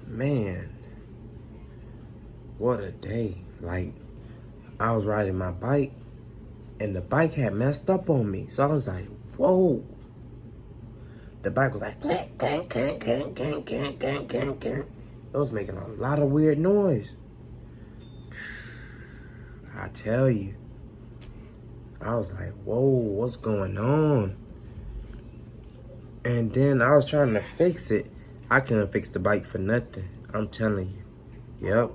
Man, what a day. Like, I was riding my bike and the bike had messed up on me. So I was like, whoa. The bike was like, clank, clank, clank, clank, clank, clank, clank, clank, clank. It was making a lot of weird noise. I tell you. I was like, whoa, what's going on? And then I was trying to fix it. I couldn't fix the bike for nothing. I'm telling you. Yep.